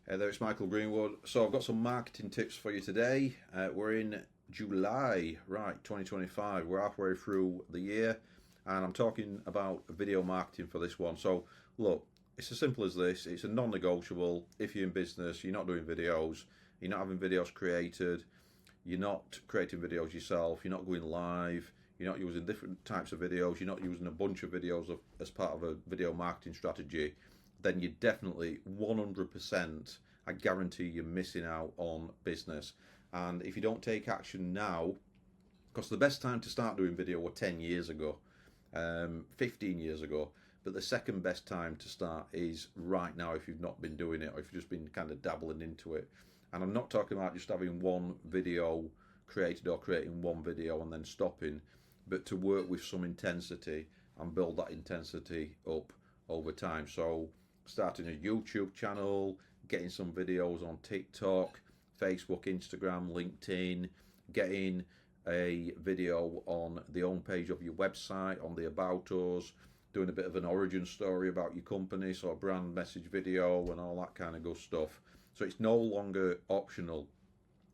Hey there, it's Michael Greenwood. So I've got some marketing tips for you today. We're in July, right, 2025. We're halfway through the year, and I'm talking about video marketing for this one. So look, it's as simple as this. It's a non-negotiable. If you're in business, you're not doing videos, you're not having videos created, you're not creating videos yourself, you're not going live, you're not using different types of videos, you're not using a bunch of videos as part of a video marketing strategy, then you definitely 100%, I guarantee you're missing out on business. And if you don't take action now, because the best time to start doing video was 10 years ago, 15 years ago, but the second best time to start is right now if you've not been doing it or if you've just been kind of dabbling into it. And I'm not talking about just having one video created or creating one video and then stopping, but to work with some intensity and build that intensity up over time. So starting a YouTube channel, getting some videos on TikTok, Facebook, Instagram, LinkedIn, getting a video on the home page of your website, on the About Us, doing a bit of an origin story about your company, so a brand message video and all that kind of good stuff. So it's no longer optional.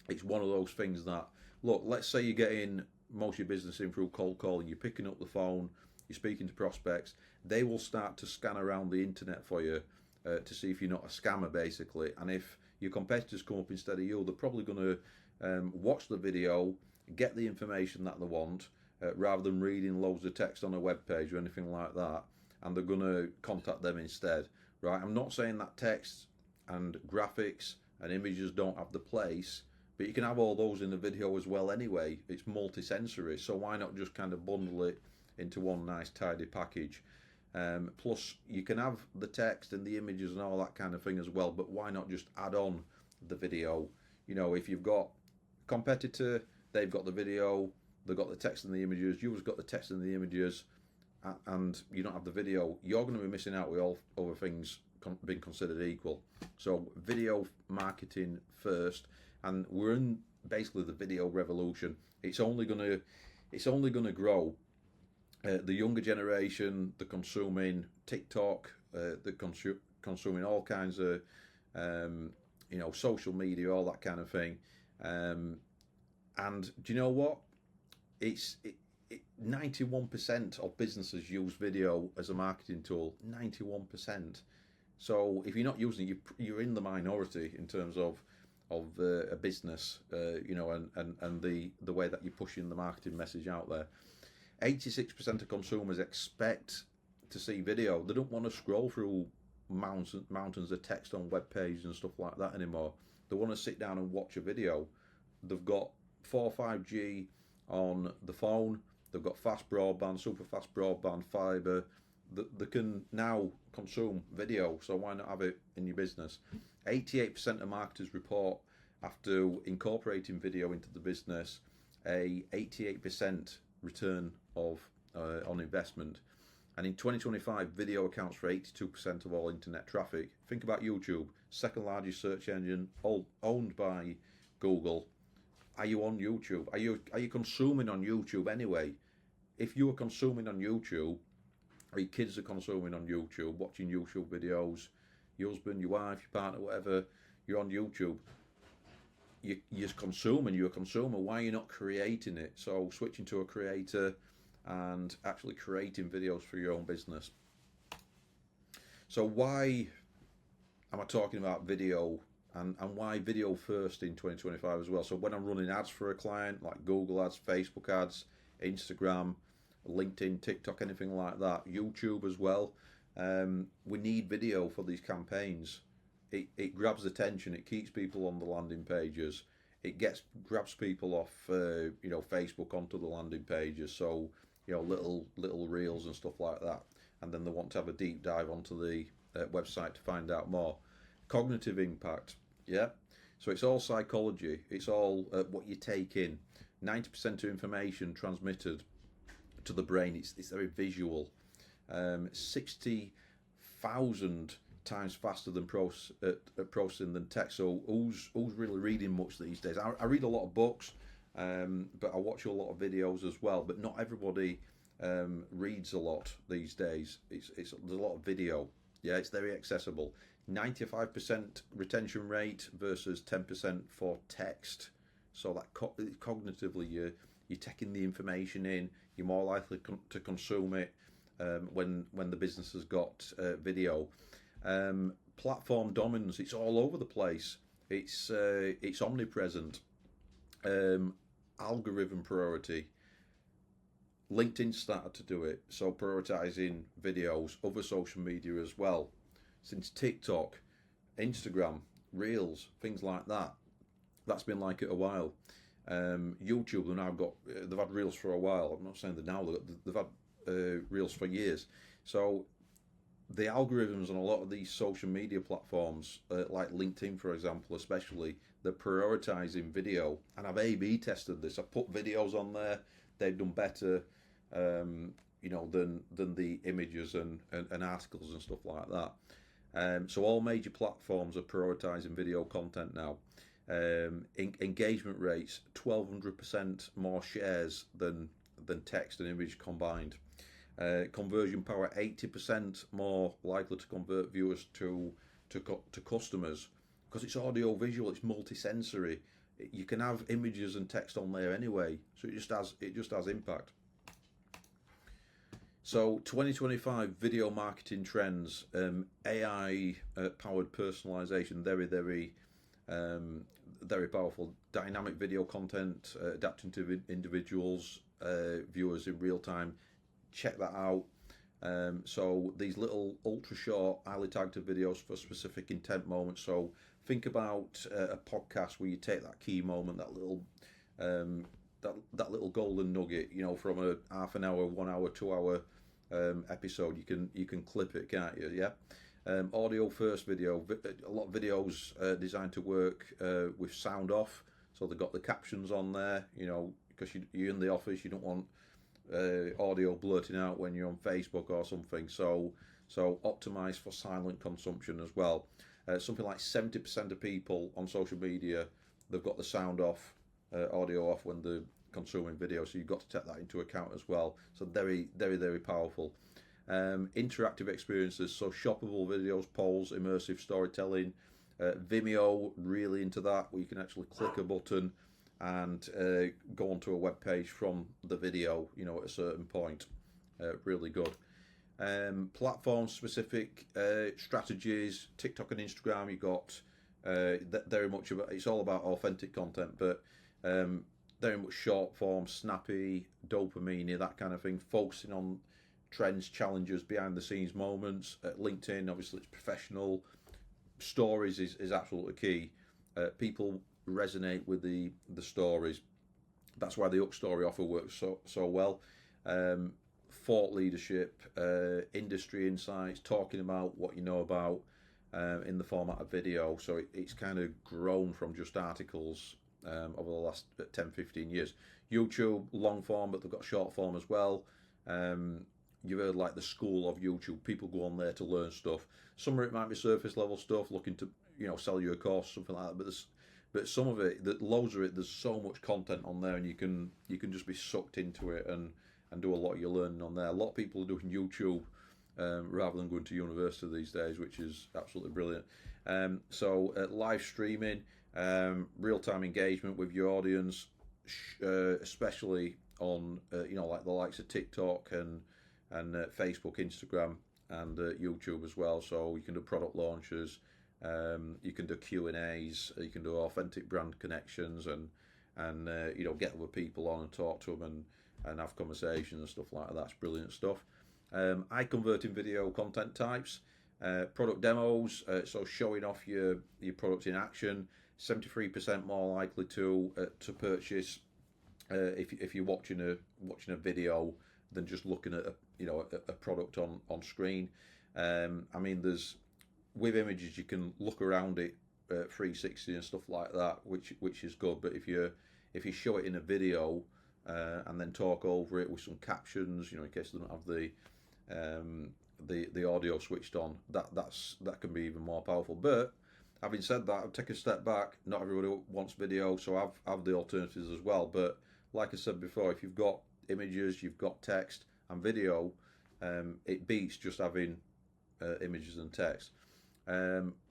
It's one of those things that, look, let's say you're getting most of your business in through cold calling, you're picking up the phone, you're speaking to prospects, they will start to scan around the internet for you to see if you're not a scammer, basically. And if your competitors come up instead of you, they're probably going to watch the video, get the information that they want, rather than reading loads of text on a web page or anything like that, and they're going to contact them instead, right? I'm not saying that text and graphics and images don't have the place, but you can have all those in the video as well anyway. It's multi-sensory, so why not just kind of bundle it into one nice tidy package? Plus you can have the text and the images and all that kind of thing as well, but why not just add on the video? You know, if you've got a competitor, they've got the video, they've got the text and the images, you've got the text and the images, and you don't have the video, you're going to be missing out with all other things being considered equal. So video marketing first, and we're in basically the video revolution. It's only going to grow. The younger generation, they're consuming TikTok, they're consuming all kinds of social media, all that kind of thing. And do you know what? 91% of businesses use video as a marketing tool. 91%. So if you're not using it, you're in the minority in terms of a business, and the way that you're pushing the marketing message out there. 86% of consumers expect to see video. They don't want to scroll through mountains of text on web pages and stuff like that anymore. They want to sit down and watch a video. They've got 4 or 5G on the phone. They've got fast broadband, super fast broadband, fibre. They can now consume video, so why not have it in your business? 88% of marketers report after incorporating video into the business a 88% return of on investment. And in 2025, video accounts for 82% of all internet traffic. Think about YouTube, second largest search engine, all owned by Google. Are you on YouTube? Are you consuming on YouTube anyway? If you are consuming on YouTube, or your kids are consuming on YouTube, watching YouTube videos, your husband, your wife, your partner, whatever, you're on YouTube. You're consuming, you're a consumer. Why are you not creating it? So switching to a creator and actually creating videos for your own business. So why am I talking about video and why video first in 2025 as well? So when I'm running ads for a client, like Google ads, Facebook ads, Instagram, LinkedIn, TikTok, anything like that, YouTube as well, we need video for these campaigns. It grabs attention, it keeps people on the landing pages, it grabs people off Facebook onto the landing pages, so little reels and stuff like that, and then they want to have a deep dive onto the website to find out more. Cognitive impact, yeah, so it's all psychology, it's all what you take in. 90% of information transmitted to the brain, it's very visual. 60,000 times faster than processing than text. So who's really reading much these days? I read a lot of books, but I watch a lot of videos as well. But not everybody reads a lot these days. There's a lot of video. Yeah, it's very accessible. 95% retention rate versus 10% for text. So that cognitively, you're taking the information in. You're more likely to consume it when the business has got video. Platform dominance. It's all over the place. It's omnipresent. Algorithm priority. LinkedIn started to do it, so prioritizing videos, other social media as well. Since TikTok, Instagram, Reels, things like that, that's been like it a while. YouTube, they've had Reels for a while. I'm not saying that now, they've had Reels for years. So the algorithms on a lot of these social media platforms, like LinkedIn, for example, especially, they're prioritizing video. And I've A/B tested this. I put videos on there. They've done better, than the images and articles and stuff like that. So all major platforms are prioritizing video content now. Engagement rates 1,200% more shares than text and image combined. Conversion power 80% more likely to convert viewers to customers, because it's audio visual, it's multi-sensory. You can have images and text on there anyway, so it just has impact. So 2025 video marketing trends, AI powered personalization, very powerful. Dynamic video content, adapting to individuals, viewers in real time. Check that out. So these little ultra short, highly targeted videos for specific intent moments. So think about a podcast where you take that key moment, that little golden nugget, from a half an hour, 1 hour, 2 hour episode. You can clip it, can't you? Yeah. Audio first video. A lot of videos designed to work with sound off, so they've got the captions on there. Because you're in the office, you don't want audio blurting out when you're on Facebook or something. So optimize for silent consumption as well. Something like 70% of people on social media, they've got the sound off, audio off when they're consuming video. So you've got to take that into account as well. So very, very, very powerful. Interactive experiences, so shoppable videos, polls, immersive storytelling. Vimeo, really into that, where you can actually click a button and go onto a web page from the video, at a certain point. Really good. Platform specific strategies. TikTok and Instagram, you got very much about, it's all about authentic content, but very much short form, snappy, dopamine, that kind of thing, focusing on trends, challenges, behind the scenes moments. At LinkedIn, obviously it's professional. Stories is absolutely key. People resonate with the stories. That's why the Hook Story offer works so well. Thought leadership, industry insights, talking about what you know about in the format of video. So it's kind of grown from just articles over the last 10-15 years. YouTube, long form, but they've got short form as well. You've heard like the school of YouTube. People go on there to learn stuff. Some of it might be surface level stuff, looking to sell you a course, something like that. But some of it, loads of it, there's so much content on there, and you can just be sucked into it and do a lot of your learning on there. A lot of people are doing YouTube rather than going to university these days, which is absolutely brilliant. So live streaming, real-time engagement with your audience, especially on like the likes of TikTok and Facebook, Instagram, and YouTube as well. So you can do product launches, you can do Q&As, you can do authentic brand connections, and get other people on and talk to them and have conversations and stuff like that. That's brilliant stuff. High converting video content types, product demos, so showing off your product in action. 73% more likely to purchase if you're watching a video than just looking at a product on screen. There's, with images, you can look around it 360 and stuff like that, which is good. But if you show it in a video and then talk over it with some captions, in case they don't have the audio switched on, that can be even more powerful. But having said that, I'll take a step back. Not everybody wants video, so I've the alternatives as well. But like I said before, if you've got images, you've got text and video, it beats just having images and text.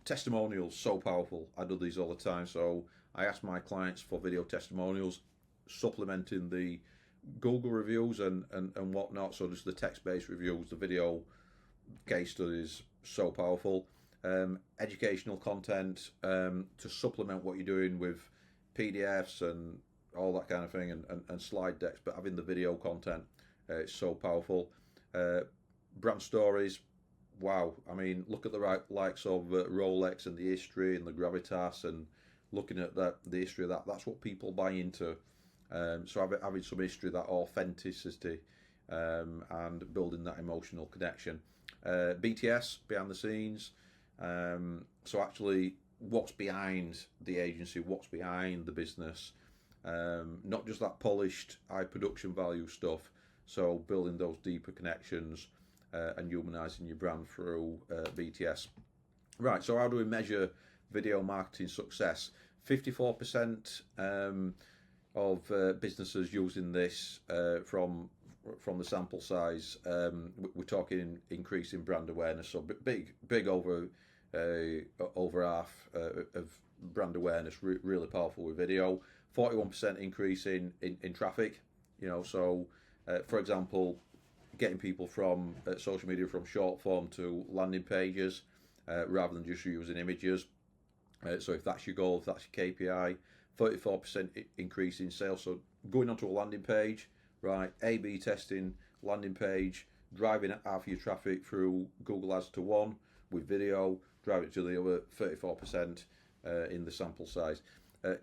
Testimonials, so powerful. I do these all the time, so I ask my clients for video testimonials, supplementing the Google reviews and whatnot. So just the text-based reviews, the video case studies, so powerful. Educational content to supplement what you're doing with PDFs and all that kind of thing, and slide decks, but having the video content, it's so powerful. Brand stories, wow. I mean, look at the likes of Rolex and the history and the gravitas, and looking at the history of that. That's what people buy into. So having some history, that authenticity, and building that emotional connection. BTS, behind the scenes. So actually, what's behind the agency, what's behind the business, not just that polished high production value stuff. So building those deeper connections, and humanizing your brand through BTS. Right, so how do we measure video marketing success? 54% of businesses using this from the sample size. We're talking increasing brand awareness, so big over half of brand awareness, really powerful with video. 41% increase in traffic. So for example, getting people from social media from short form to landing pages, rather than just using images. So if that's your goal, if that's your KPI, 34% increase in sales. So going onto a landing page, right, A/B testing landing page, driving half your traffic through Google Ads to one with video, drive it to the other, 34% in the sample size.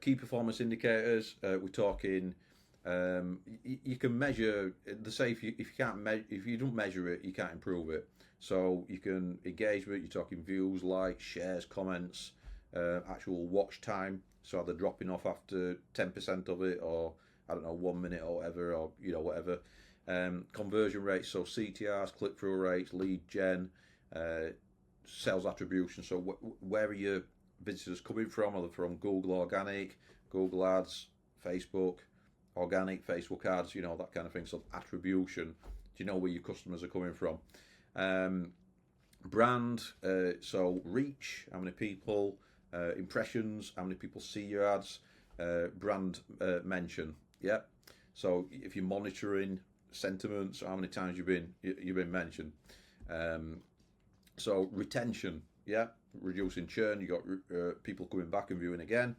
Key performance indicators, we're talking. You can measure the say if you don't measure it, you can't improve it. So you can engagement, you're talking views, likes, shares, comments, actual watch time. So they're dropping off after 10% of it, or I don't know, 1 minute or whatever, or whatever. Conversion rates, so CTRs, click through rates, lead gen, sales attribution. So where are your visitors coming from? Are they from Google Organic, Google Ads, Facebook? Organic, Facebook ads, that kind of thing. So attribution, do you know where your customers are coming from? Brand, so reach, how many people, impressions, how many people see your ads, brand mention, yeah. So if you're monitoring sentiments, how many times you've been mentioned. So retention, yeah, reducing churn. You got people coming back and viewing again.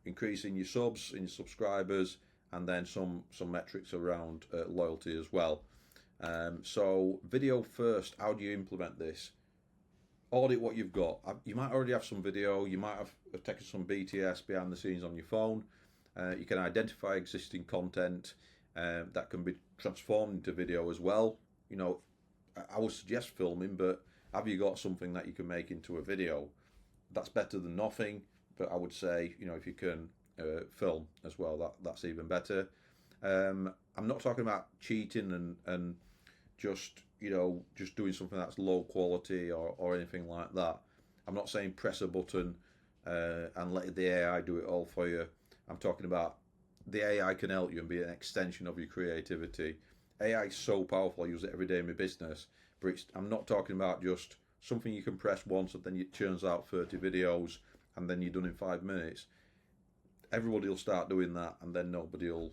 Increasing your subs and your subscribers, and then some metrics around loyalty as well. So video first, how do you implement this? Audit what you've got. You might already have some video, you might have taken some BTS behind the scenes on your phone. You can identify existing content that can be transformed into video as well. I would suggest filming, but have you got something that you can make into a video? That's better than nothing. But I would say, if you can film as well, that's even better. I'm not talking about cheating and just doing something that's low quality or anything like that. I'm not saying press a button and let the AI do it all for you. I'm talking about the AI can help you and be an extension of your creativity. AI is so powerful. I use it every day in my business. But I'm not talking about just something you can press once and then it churns out 30 videos and then you're done in 5 minutes. Everybody will start doing that, and then nobody will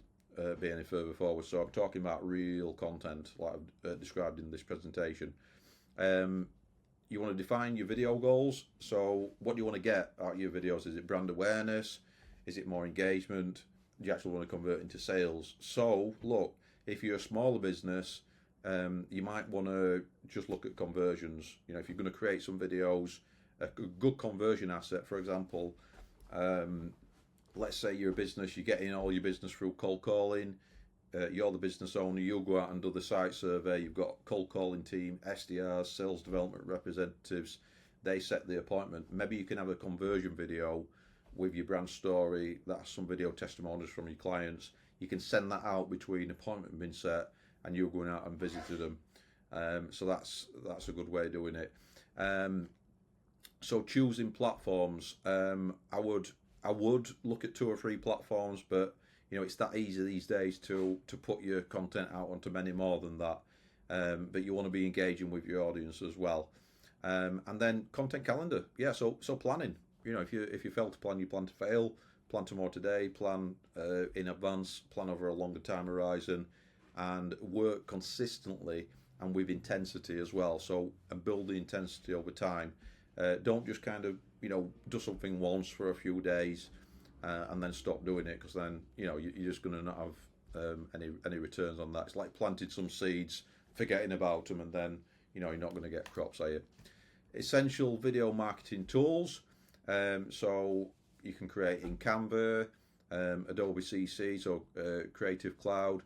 be any further forward. So I'm talking about real content, like I've described in this presentation. You want to define your video goals. So what do you want to get out of your videos? Is it brand awareness? Is it more engagement? Do you actually want to convert into sales? So look, if you're a smaller business, you might want to just look at conversions. If you're going to create some videos, a good conversion asset, for example, let's say you're a business, you're getting all your business through cold calling, you're the business owner, you'll go out and do the site survey, you've got a cold calling team, SDRs, sales development representatives, they set the appointment. Maybe you can have a conversion video with your brand story, that's some video testimonials from your clients. You can send that out between appointment being set and you're going out and visiting them. So that's a good way of doing it. So choosing platforms, I would look at 2 or 3 platforms, but it's that easy these days to put your content out onto many more than that. But you want to be engaging with your audience as well. And then content calendar. Yeah, so planning. You know, if you fail to plan, you plan to fail. Plan tomorrow today. Plan in advance. Plan over a longer time horizon, and work consistently and with intensity as well. So and build the intensity over time. Don't just kind of do something once for a few days and then stop doing it, because then you're just going to not have any returns on that. It's like planting some seeds, forgetting about them, and then you're not going to get crops, are you? Essential video marketing tools. So you can create in Canva, Adobe CC, so Creative Cloud,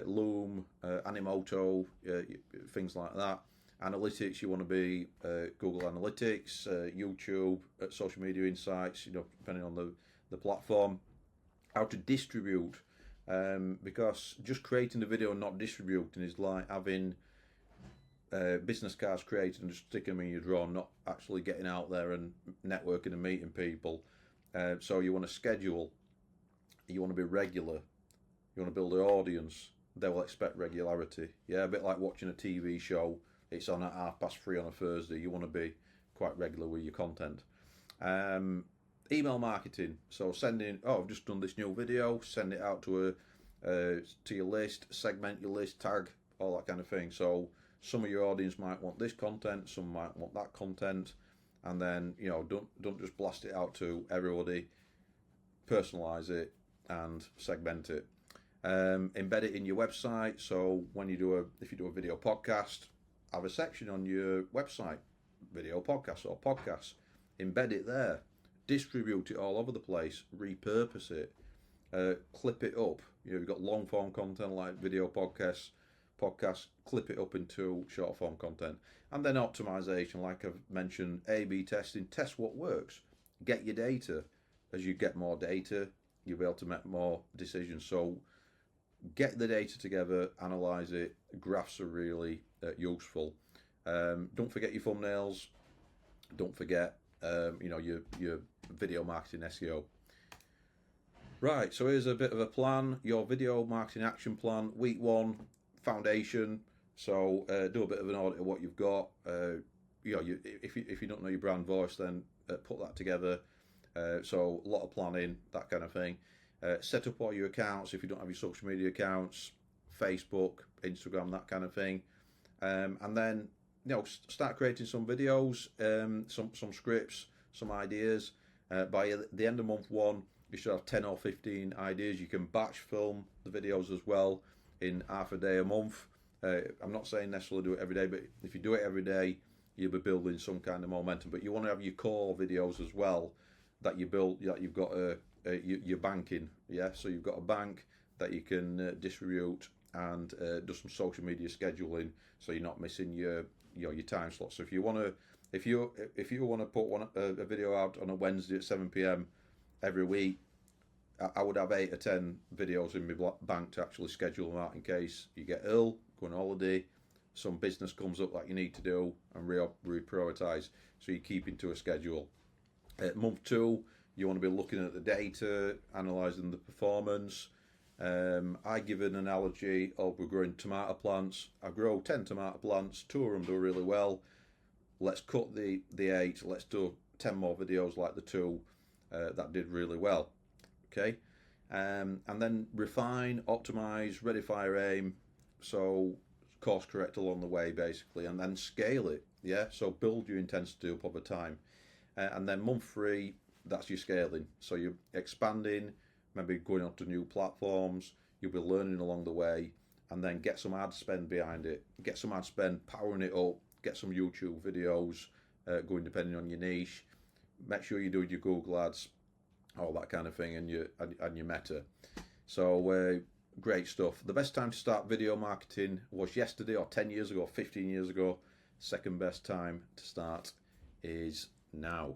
Loom, Animoto, things like that. Analytics, you want to be Google Analytics, YouTube, social media insights, depending on the platform. How to distribute, because just creating the video and not distributing is like having business cards created and just sticking them in your drawer, not actually getting out there and networking and meeting people. So you want to schedule, you want to be regular, you want to build an audience. They will expect regularity. Yeah, a bit like watching a TV show. It's on at 3:30 on a Thursday. You want to be quite regular with your content. Email marketing. So sending, I've just done this new video. Send it out to your list. Segment your list. Tag, all that kind of thing. So some of your audience might want this content. Some might want that content. And then don't just blast it out to everybody. Personalize it and segment it. Embed it in your website. So when if you do a video podcast, have a section on your website, video podcasts or podcasts. Embed it there. Distribute it all over the place. Repurpose it. Clip it up. You've got long form content like video podcasts. Clip it up into short form content. And then optimization, like I've mentioned, A/B testing. Test what works. Get your data. As you get more data, you'll be able to make more decisions. So get the data together, analyze it. Graphs are really useful. Don't forget your thumbnails. Don't forget your video marketing SEO. Right, so here's a bit of a plan. Your video marketing action plan. Week 1, foundation. So do a bit of an audit of what you've got. If you don't know your brand voice, then put that together. So a lot of planning, that kind of thing. Set up all your accounts if you don't have your social media accounts, Facebook, Instagram, that kind of thing. And then start creating some videos, some scripts, some ideas. By the end of month 1, you should have 10 or 15 ideas. You can batch film the videos as well in half a day a month. I'm not saying necessarily do it every day, but if you do it every day, you'll be building some kind of momentum. But you want to have your core videos as well that you build, that you've got your banking. Yeah, so you've got a bank that you can distribute and do some social media scheduling, so you're not missing your time slots. So if you want to put a video out on a Wednesday at 7 p.m. every week, I would have 8 or 10 videos in my bank to actually schedule them out in case you get ill, go on holiday, some business comes up that you need to do, and reprioritize. So you keep into a schedule. Month 2, you want to be looking at the data, analysing the performance. I give an analogy of we're growing tomato plants. I grow 10 tomato plants, 2 of them do really well. Let's cut the 8, let's do 10 more videos like the 2 that did really well. Okay, and then refine, optimize, ready, fire, aim. So course correct along the way basically, and then scale it. Yeah, so build your intensity up over time. And then month 3, that's your scaling. So you're expanding, maybe going on to new platforms. You'll be learning along the way, and then get some ad spend behind it. Get some ad spend, powering it up. Get some YouTube videos going depending on your niche. Make sure you do your Google ads, all that kind of thing, and your Meta. So great stuff. The best time to start video marketing was yesterday, or 10 years ago, 15 years ago. Second best time to start is now.